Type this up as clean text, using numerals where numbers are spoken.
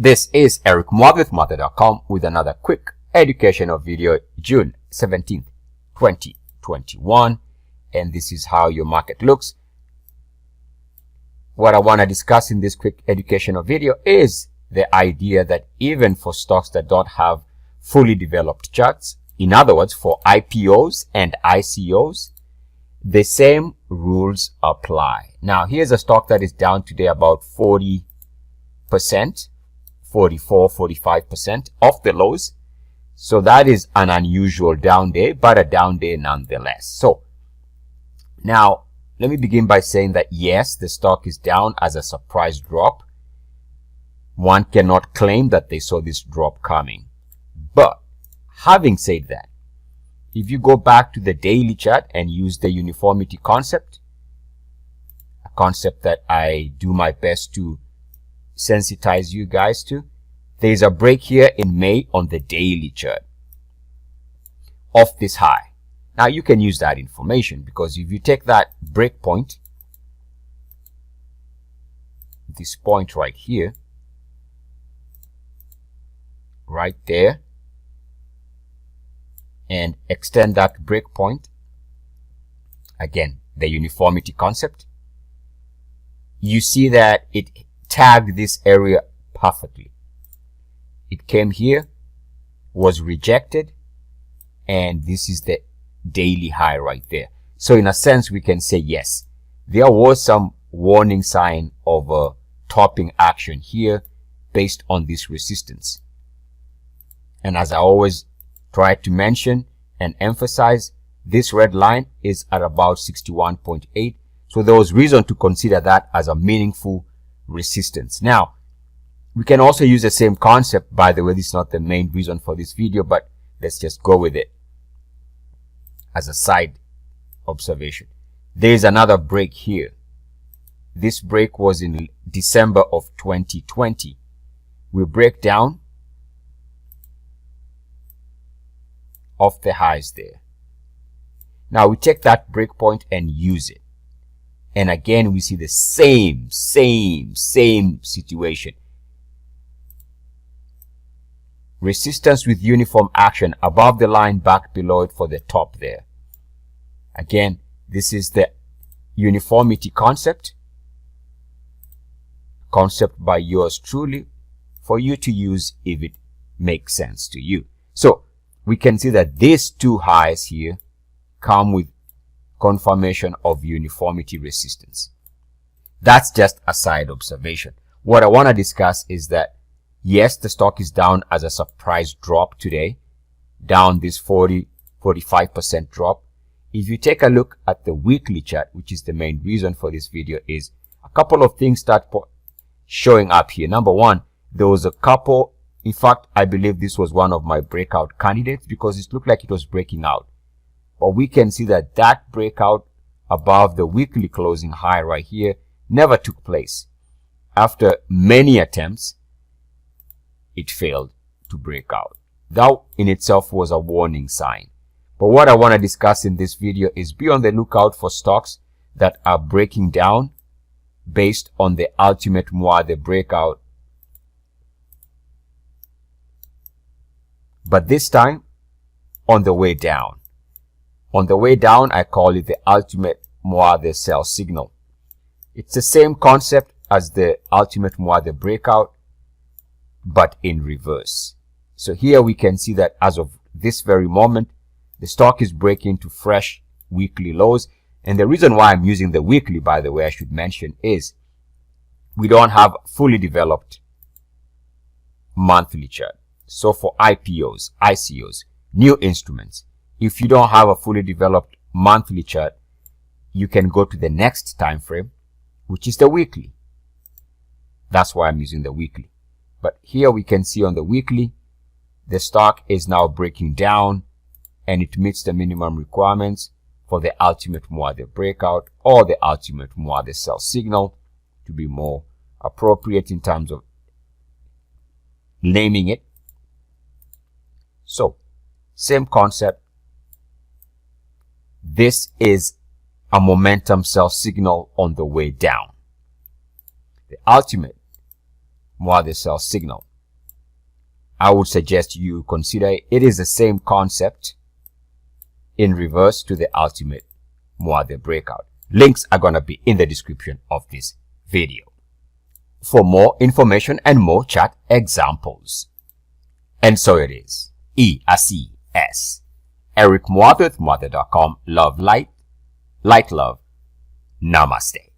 This is Eric Muathe with Muathe.com with another quick educational video, June 17th, 2021. And this is how your market looks. What I want to discuss in this quick educational video is the idea that even for stocks that don't have fully developed charts, in other words, for IPOs and ICOs, the same rules apply. Now, here's a stock that is down today about 40%, 45% off the lows. So that is an unusual down day, but a down day nonetheless. So now let me begin by saying that yes, the stock is down as a surprise drop. One cannot claim that they saw this drop coming. But having said that, if you go back to the daily chart and use the uniformity concept, a concept that I do my best to sensitize you guys to, there's a break here in May on the daily chart of this high. Now you can use that information because if you take that break point, this point right here, right there, and extend that break point, again, the uniformity concept, you see that it tagged this area perfectly. It came here, was rejected, and this is the daily high right there. So in a sense, we can say yes, there was some warning sign of a topping action here based on this resistance. And as I always try to mention and emphasize, this red line is at about 61.8. So there was reason to consider that as a meaningful resistance. Now, we can also use the same concept. By the way, this is not the main reason for this video, but let's just go with it as a side observation. There is another break here. This break was in December of 2020. We break down off the highs there. Now we take that break point and use it. And again, we see the same situation. Resistance with uniform action above the line, back below it for the top there. Again, this is the uniformity concept by yours truly for you to use if it makes sense to you. So we can see that these two highs here come with confirmation of uniformity resistance. That's just a side observation. What I want to discuss is that yes, the stock is down as a surprise drop today, down this 45% drop. If you take a look at the weekly chart, which is the main reason for this video, is a couple of things start showing up here. Number one, there was a couple, in fact, I believe this was one of my breakout candidates because it looked like it was breaking out. But we can see that that breakout above the weekly closing high right here never took place. After many attempts, it failed to break out. That in itself was a warning sign. But what I want to discuss in this video is be on the lookout for stocks that are breaking down based on the ultimate Muathe breakout. But this time on the way down. On the way down, I call it the ultimate Muathe sell signal. It's the same concept as the ultimate Muathe breakout, but in reverse. So here we can see that as of this very moment, the stock is breaking to fresh weekly lows. And the reason why I'm using the weekly, by the way, I should mention, is we don't have fully developed monthly chart. So for IPOs, ICOs, new instruments, if you don't have a fully developed monthly chart, you can go to the next time frame, which is the weekly. That's why I'm using the weekly. But here we can see on the weekly, the stock is now breaking down and it meets the minimum requirements for the ultimate Muathe breakout or the ultimate Muathe sell signal, to be more appropriate in terms of naming it. So, same concept. This is a momentum sell signal on the way down. The ultimate Muathe sell signal I would suggest you consider it is the same concept in reverse to the ultimate Muathe breakout. Links are going to be in the description of this video for more information and more chart examples. And so it is. ETFs. Eric Muathe, Muathe.com. Love, light, light, love. Namaste.